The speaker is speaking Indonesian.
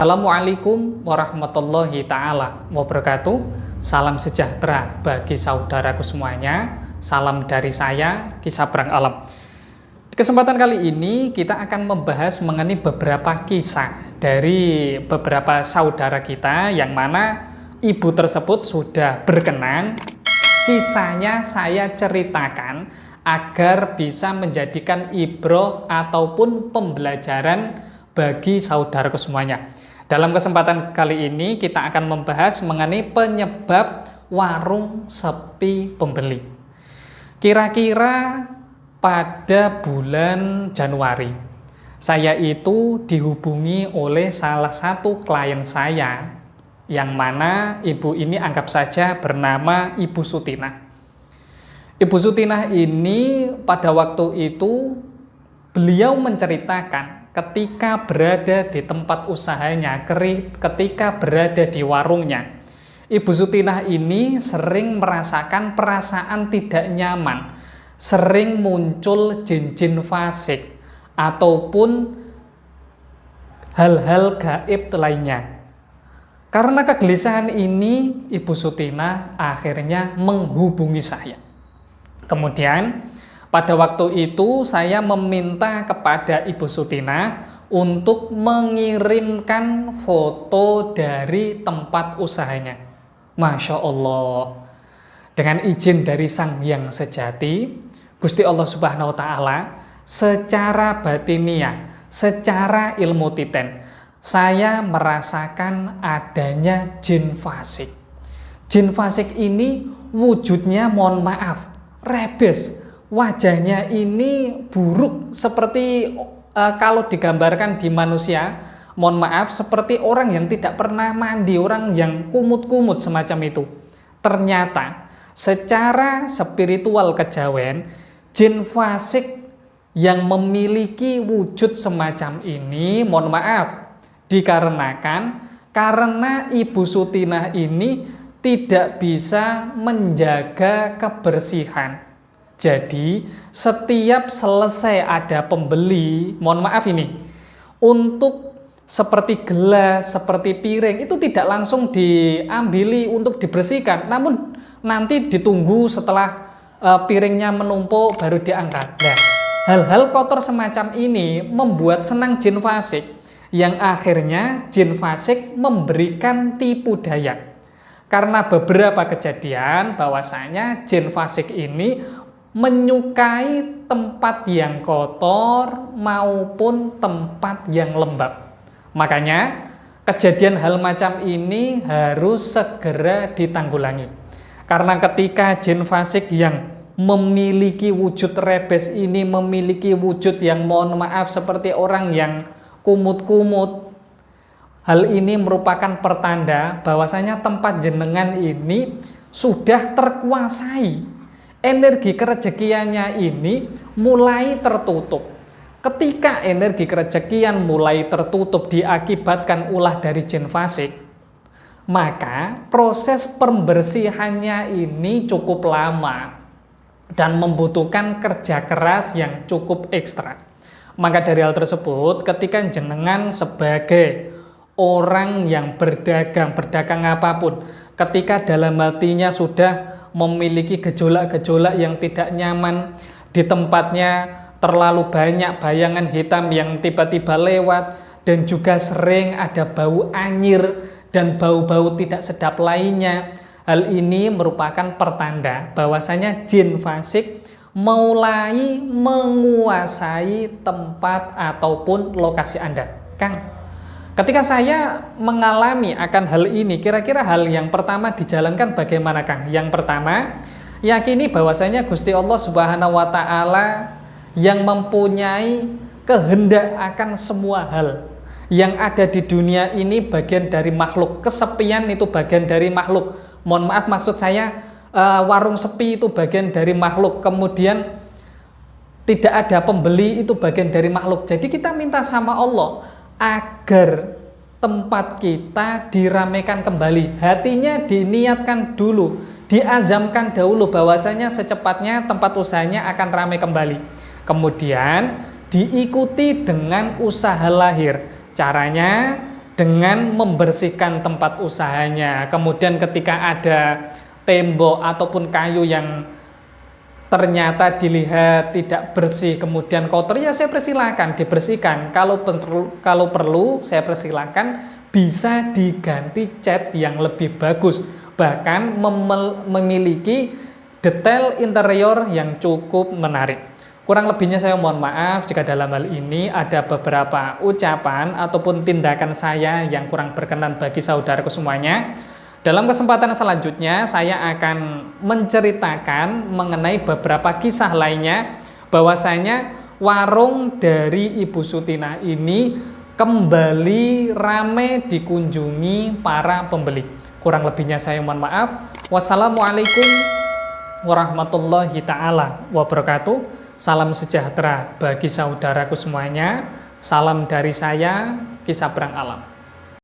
Assalamualaikum warahmatullahi ta'ala wabarakatuh. Salam sejahtera bagi saudaraku semuanya. Salam dari saya, Kisah Brang Alam. Di kesempatan kali ini kita akan membahas mengenai beberapa kisah dari beberapa saudara kita yang mana ibu tersebut sudah berkenan kisahnya saya ceritakan agar bisa menjadikan ibroh ataupun pembelajaran bagi saudaraku semuanya. Dalam kesempatan kali ini kita akan membahas mengenai penyebab warung sepi pembeli. Kira-kira pada bulan Januari, saya itu dihubungi oleh salah satu klien saya, yang mana ibu ini anggap saja bernama Ibu Sutinah. Ibu Sutinah ini pada waktu itu beliau menceritakan ketika berada di tempat usahanya, ketika berada di warungnya, Ibu Sutinah ini sering merasakan perasaan tidak nyaman, sering muncul jin-jin fasik ataupun hal-hal gaib lainnya. Karena kegelisahan ini, Ibu Sutinah akhirnya menghubungi saya. Kemudian pada waktu itu saya meminta kepada Ibu Sutinah untuk mengirimkan foto dari tempat usahanya. Masya Allah, dengan izin dari Sang Hyang Sejati, Gusti Allah Subhanahu wa Ta'ala, secara batiniah, secara ilmu titen, saya merasakan adanya jin fasik. Jin fasik ini wujudnya, mohon maaf, rebes. Wajahnya ini buruk seperti kalau digambarkan di manusia, mohon maaf, seperti orang yang tidak pernah mandi, orang yang kumut-kumut semacam itu. Ternyata secara spiritual kejawen, jin fasik yang memiliki wujud semacam ini, mohon maaf, dikarenakan karena Ibu Sutinah ini tidak bisa menjaga kebersihan. Jadi setiap selesai ada pembeli, mohon maaf ini, untuk seperti gelas, seperti piring, itu tidak langsung diambili untuk dibersihkan, namun nanti ditunggu setelah piringnya menumpuk baru diangkat. Nah, hal-hal kotor semacam ini membuat senang jin fasik, yang akhirnya jin fasik memberikan tipu daya. Karena beberapa kejadian bahwasanya jin fasik ini menyukai tempat yang kotor maupun tempat yang lembab. Makanya kejadian hal macam ini harus segera ditanggulangi. Karena ketika jin fasik yang memiliki wujud rebes ini memiliki wujud yang, mohon maaf, seperti orang yang kumut-kumut, hal ini merupakan pertanda bahwasanya tempat jenengan ini sudah terkuasai. Energi kerejekiannya ini mulai tertutup. Ketika energi kerejekian mulai tertutup diakibatkan ulah dari jin fasik, maka proses pembersihannya ini cukup lama dan membutuhkan kerja keras yang cukup ekstra. Maka dari hal tersebut, ketika jenengan sebagai orang yang berdagang apapun, ketika dalam hatinya sudah memiliki gejolak-gejolak yang tidak nyaman, di tempatnya terlalu banyak bayangan hitam yang tiba-tiba lewat, dan juga sering ada bau anyir dan bau-bau tidak sedap lainnya, hal ini merupakan pertanda bahwasanya jin fasik mulai menguasai tempat ataupun lokasi Anda. Kang, ketika saya mengalami akan hal ini, kira-kira hal yang pertama dijalankan bagaimana, Kang? Yang pertama, yakini bahwasanya Gusti Allah Subhanahu wa Ta'ala yang mempunyai kehendak akan semua hal yang ada di dunia ini bagian dari makhluk. Kesepian itu bagian dari makhluk. Mohon maaf, maksud saya warung sepi itu bagian dari makhluk. Kemudian tidak ada pembeli itu bagian dari makhluk. Jadi kita minta sama Allah agar tempat kita diramaikan kembali, hatinya diniatkan dulu, diazamkan dahulu bahwasanya secepatnya tempat usahanya akan ramai kembali. Kemudian diikuti dengan usaha lahir. Caranya dengan membersihkan tempat usahanya. Kemudian ketika ada tembok ataupun kayu yang ternyata dilihat tidak bersih, kemudian kotor, ya saya persilahkan dibersihkan. Kalau perlu saya persilahkan bisa diganti cat yang lebih bagus, bahkan memiliki detail interior yang cukup menarik. Kurang lebihnya saya mohon maaf jika dalam hal ini ada beberapa ucapan ataupun tindakan saya yang kurang berkenan bagi saudaraku semuanya. Dalam kesempatan selanjutnya saya akan menceritakan mengenai beberapa kisah lainnya, bahwasanya warung dari Ibu Sutina ini kembali ramai dikunjungi para pembeli. Kurang lebihnya saya mohon maaf. Wassalamualaikum warahmatullahi taala wabarakatuh. Salam sejahtera bagi saudaraku semuanya. Salam dari saya, Kisah Perang Alam.